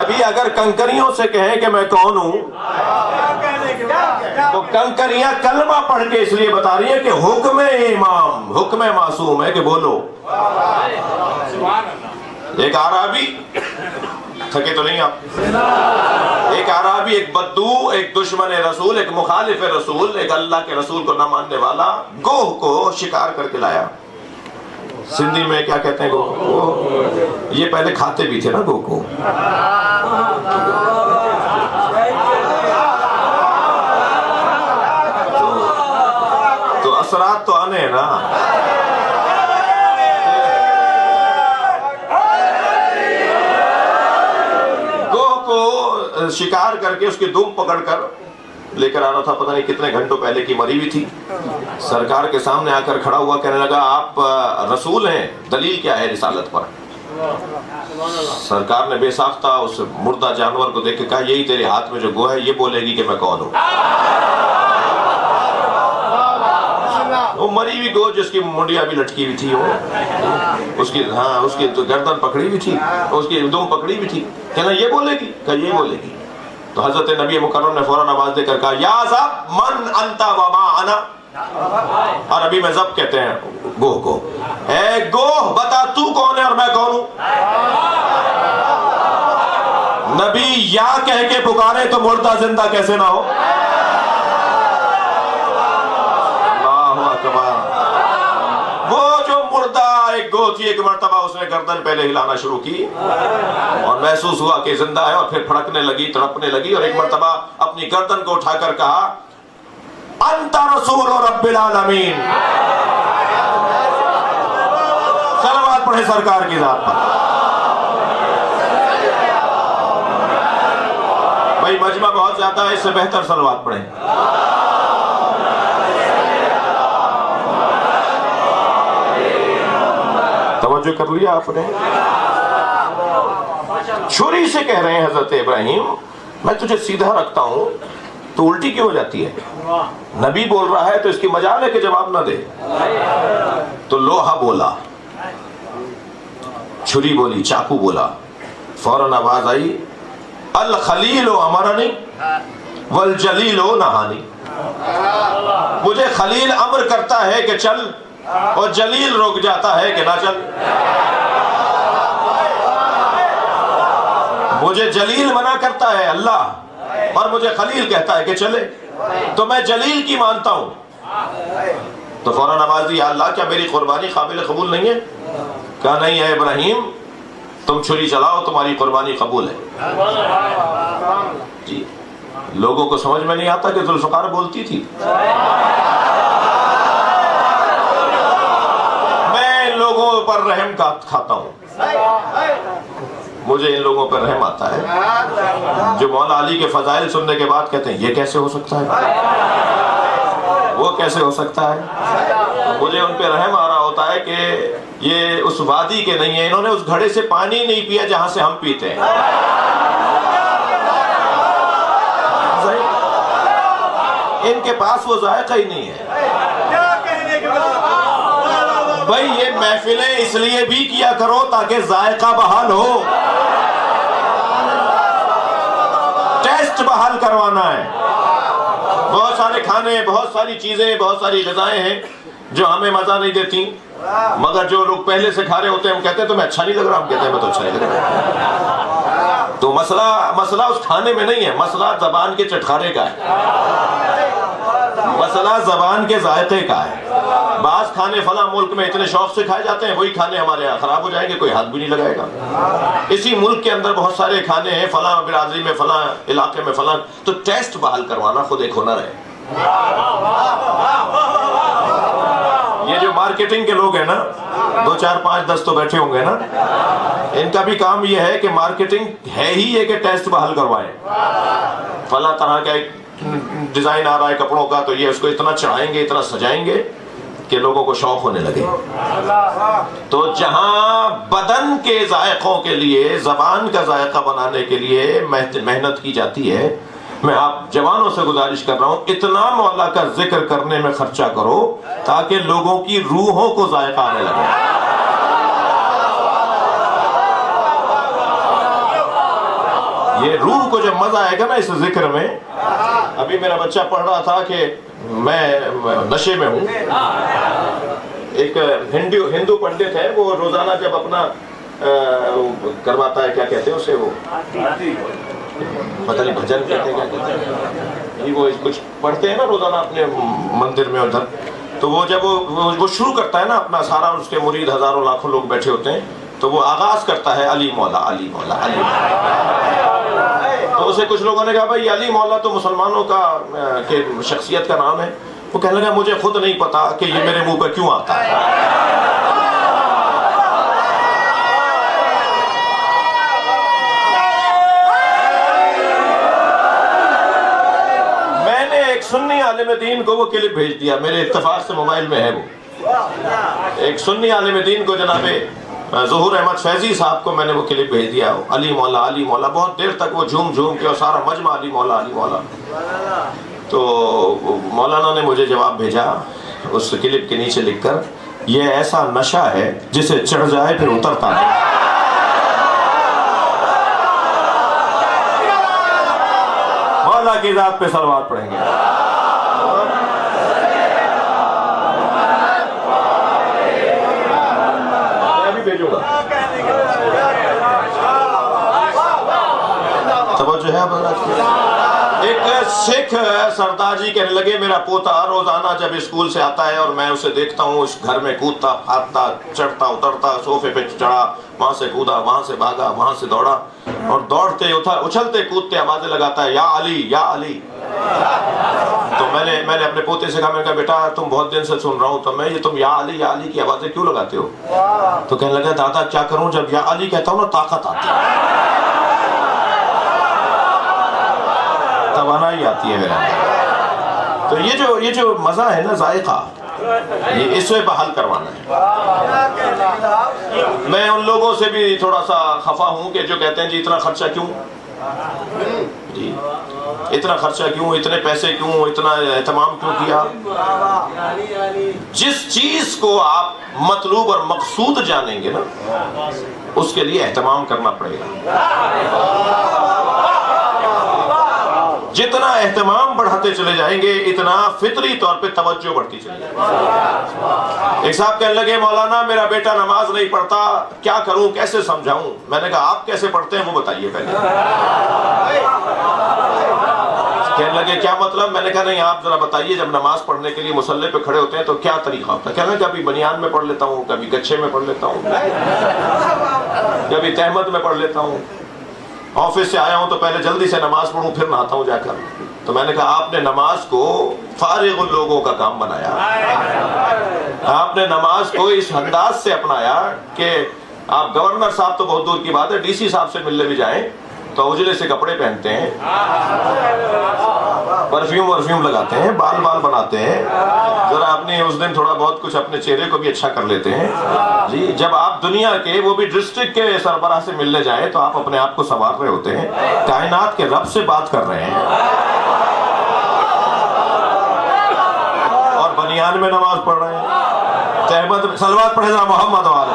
ابھی اگر کنکریوں سے کہیں کہ میں کون ہوں تو کنکریاں کلمہ پڑھ کے اس لیے بتا رہی ہیں کہ حکم امام، حکم معصوم ہے کہ بولو۔ ایک اعرابی، تھکے تو نہیں آپ؟ ایک اعرابی، ایک بدو، ایک دشمن رسول، ایک مخالف رسول، ایک اللہ کے رسول کو نہ ماننے والا گوہ کو شکار کر کے لایا۔ سندھی میں کیا کہتے ہیں گوہ؟ یہ پہلے کھاتے بھی تھے نا گوہ کو۔ تو اثرات تو آنے ہیں نا۔ شکار کر کے اس کی دم پکڑ کر لے کر آنا تھا، پتہ نہیں کتنے گھنٹوں پہلے کی مری ہوئی تھی۔ سرکار کے سامنے آ کر کھڑا ہوا، کہنے لگا آپ رسول ہیں، دلیل کیا ہے رسالت پر؟ سرکار نے بے ساختہ اس مردہ جانور کو دیکھ کے کہا یہی تیرے ہاتھ میں جو گوہ ہے یہ بولے گی کہ میں کون ہوں۔ وہ مری ہوئی گوہ جس کی منڈیاں بھی لٹکی ہوئی تھی، اس کی گردن پکڑی ہوئی تھی، اس کی دم پکڑی ہوئی تھی، کہنا یہ بولے گی؟ کہا یہ بولے گی۔ تو حضرت نبی مکرم نے فوراً آواز دے کر کہا یا ذب من انت وما انا، عربی میں ذب کہتے ہیں گوہ کو، اے گوہ بتا تو کون ہے اور میں کون ہوں؟ نبی یا کہہ کے پکارے تو مردہ زندہ کیسے نہ ہو؟ وہ جو مردہ ایک گوہ تھی، ایک مرتبہ اس نے گردن پہلے ہلانا شروع کی اور محسوس ہوا کہ زندہ ہے، اور پھر پھڑکنے لگی، تڑپنے لگی، اور ایک مرتبہ اپنی گردن کو اٹھا کر کہا انت رسول رب العالمین۔ صلوات پڑھیں سرکار کی ذات پر۔ بھائی مجمع بہت زیادہ ہے، اس سے بہتر صلوات پڑھیں۔ توجہ کر لیا آپ نے؟ چھری سے کہہ رہے ہیں حضرت ابراہیم میں تجھے سیدھا رکھتا ہوں تو الٹی کیوں ہو جاتی ہے؟ نبی بول رہا ہے تو اس کی مجال ہے کہ جواب نہ دے۔ تو لوہا بولا، چھری بولی، چاقو بولا، فوراً آواز آئی الخلیل امرنی والجلیل نہانی، مجھے خلیل امر کرتا ہے کہ چل اور جلیل روک جاتا ہے کہ نہ چل۔ مجھے جلیل منع کرتا ہے اللہ اور مجھے خلیل کہتا ہے کہ چلے، تو میں جلیل کی مانتا ہوں۔ تو فوراً آواز دی یا اللہ کیا میری قربانی قابل قبول نہیں ہے؟ کہا نہیں ہے ابراہیم، تم چھری چلاؤ تمہاری قربانی قبول ہے۔ جی لوگوں کو سمجھ میں نہیں آتا کہ ذوالفقار بولتی تھی۔ میں لوگوں پر رحم کھاتا ہوں، مجھے ان لوگوں پر رحم آتا ہے جو مولا علی کے فضائل سننے کے بعد کہتے ہیں یہ کیسے ہو سکتا ہے، وہ کیسے ہو سکتا ہے۔ مجھے ان پہ رحم آ رہا ہوتا ہے کہ یہ اس وادی کے نہیں ہیں، انہوں نے اس گھڑے سے پانی نہیں پیا جہاں سے ہم پیتے ہیں۔ ان کے پاس وہ ذائقہ ہی نہیں ہے۔ بھائی یہ محفلیں اس لیے بھی کیا کرو تاکہ ذائقہ بحال ہو، ٹیسٹ بحال کروانا ہے۔ بہت سارے کھانے، بہت ساری چیزیں، بہت ساری غذائیں ہیں جو ہمیں مزہ نہیں دیتی، مگر جو لوگ پہلے سے کھا رہے ہوتے ہیں ہم کہتے ہیں تمہیں اچھا نہیں لگ رہا، ہم کہتے ہیں میں تو اچھا نہیں لگ رہا۔ تو مسئلہ اس کھانے میں نہیں ہے، مسئلہ زبان کے چٹخارے کا ہے، مسئلہ زبان کے ذائقے کا ہے۔ بعض کھانے فلاں ملک میں اتنے شوق سے کھائے جاتے ہیں، وہی کھانے ہمارے یہاں خراب ہو جائیں گے، کوئی ہاتھ بھی نہیں لگائے گا۔ اسی ملک کے اندر بہت سارے کھانے ہیں، فلاں برادری میں، فلاں علاقے میں فلاں، تو ٹیسٹ بحال کروانا خود ایک ہنر ہے۔ یہ جو مارکیٹنگ کے لوگ ہیں نا، 2 4 5 10 تو بیٹھے ہوں گے نا، ان کا بھی کام یہ ہے کہ مارکیٹنگ ہے ہی یہ کہ ٹیسٹ بحال کروائیں۔ فلاں طرح کا ایک ڈیزائن آ رہا ہے کپڑوں کا تو یہ اس کو اتنا چڑھائیں گے، اتنا سجائیں گے کہ لوگوں کو شوق ہونے لگے۔ تو جہاں بدن کے ذائقوں کے لیے، زبان کا ذائقہ بنانے کے لیے محنت کی جاتی ہے، میں آپ جوانوں سے گزارش کر رہا ہوں اتنا مولا کا ذکر کرنے میں خرچہ کرو تاکہ لوگوں کی روحوں کو ذائقہ آنے لگے۔ یہ روح کو جب مزہ آئے گا نا اس ذکر میں. ابھی میرا بچہ پڑھ رہا تھا کہ میں نشے میں ہوں. ایک ہندو پنڈت ہے, وہ روزانہ جب اپنا کرواتا ہے, کیا کہتے ہیں اسے, وہ پتہ نہیں بھجن کہتے ہیں, کیا کہتے ہیں, وہ کچھ پڑھتے ہیں نا روزانہ اپنے مندر میں ادھر. تو وہ جب وہ شروع کرتا ہے نا اپنا سارا, اس کے مرید ہزاروں لاکھوں لوگ بیٹھے ہوتے ہیں, تو وہ آغاز کرتا ہے علی مولا علی مولا علی مولا. تو اسے کچھ لوگوں نے کہا بھائی علی مولا تو مسلمانوں کا کہ شخصیت کا نام ہے. وہ کہنے لگا مجھے خود نہیں پتا کہ یہ میرے منہ پہ کیوں آتا ہے. میں نے ایک سنی عالم دین کو وہ کلپ بھیج دیا, میرے اتفاق سے موبائل میں ہے وہ. ایک سنی عالم دین کو جناب ظہور احمد فیضی صاحب کو میں نے وہ کلپ بھیج دیا, علی مولا علی مولا. بہت دیر تک وہ جھوم جھوم کے اور سارا مجمع علی مولا علی مولا. تو مولانا نے مجھے جواب بھیجا اس کلپ کے نیچے لکھ کر, یہ ایسا نشہ ہے جسے چڑھ جائے پھر اترتا نہیں. مولا کی ذات پہ صلوات پڑھیں گے. میں بھی بھیجوں گا. توجہ ہے حضرات کی. ایک سکھ سردار جی کہنے لگے میرا پوتا روزانہ جب اسکول سے آتا ہے اور میں اسے دیکھتا ہوں اس گھر میں کودتا پھاندتا چڑھتا اترتا, صوفے پہ چڑھا, وہاں سے کودا, وہاں سے بھاگا, وہاں سے دوڑا, اور دوڑتے اچھلتے کودتے آوازیں لگاتا ہے یا علی یا علی. تو میں نے اپنے پوتے سے کہا, میں نے کہا بیٹا تم بہت دن سے سن رہا ہوں, تو میں یہ تم یا علی کی آوازیں کیوں لگاتے ہو؟ تو کہنے لگا دادا کیا کروں, جب یا علی کہتا ہوں نا طاقت آتی ہے, توانائی آتی ہے میرے اندر. تو یہ جو مزہ ہے نا, ذائقہ, یہ اس میں بحال کروانا ہے. میں ان لوگوں سے بھی تھوڑا سا خفا ہوں کہ جو کہتے ہیں جی اتنا خرچہ کیوں, جی اتنا خرچہ کیوں, اتنے پیسے کیوں, اتنا اہتمام کیوں کیا. جس چیز کو آپ مطلوب اور مقصود جانیں گے نا, اس کے لیے اہتمام کرنا پڑے گا. جتنا اہتمام بڑھاتے چلے جائیں گے اتنا فطری طور پہ توجہ بڑھتی چلے جائے گی. ایک صاحب کہنے لگے مولانا میرا بیٹا نماز نہیں پڑھتا, کیا کروں, کیسے سمجھاؤں؟ میں نے کہا آپ کیسے پڑھتے ہیں وہ بتائیے پہلے. کہنے لگے کیا مطلب؟ میں نے کہا نہیں آپ ذرا بتائیے, جب نماز پڑھنے کے لیے مصلی پہ کھڑے ہوتے ہیں تو کیا طریقہ ہوتا ہے؟ کہنے لگے کبھی بنیان میں پڑھ لیتا ہوں, کبھی گچھے میں پڑھ لیتا ہوں, کبھی تہمت میں پڑھ لیتا ہوں. آفس سے آیا ہوں تو پہلے جلدی سے نماز پڑھوں پھر نہاتا ہوں جا کر. تو میں نے کہا آپ نے نماز کو فارغ لوگوں کا کام بنایا, آپ نے نماز کو اس انداز سے اپنایا کہ آپ گورنر صاحب تو بہت دور کی بات ہے, ڈی سی صاحب سے ملنے بھی جائیں تو اجلے سے کپڑے پہنتے ہیں, پرفیوم لگاتے ہیں, بال بناتے ہیں, ذرا اپنے اس دن تھوڑا بہت کچھ اپنے چہرے کو بھی اچھا کر لیتے ہیں. جی جب آپ دنیا کے وہ بھی ڈسٹرکٹ کے سربراہ سے ملنے جائیں تو آپ اپنے آپ کو سنوار رہے ہوتے ہیں, کائنات کے رب سے بات کر رہے ہیں, اور بنیان میں نماز پڑھ رہے ہیں. تہمت صلوات پڑھے ذرا محمد والے.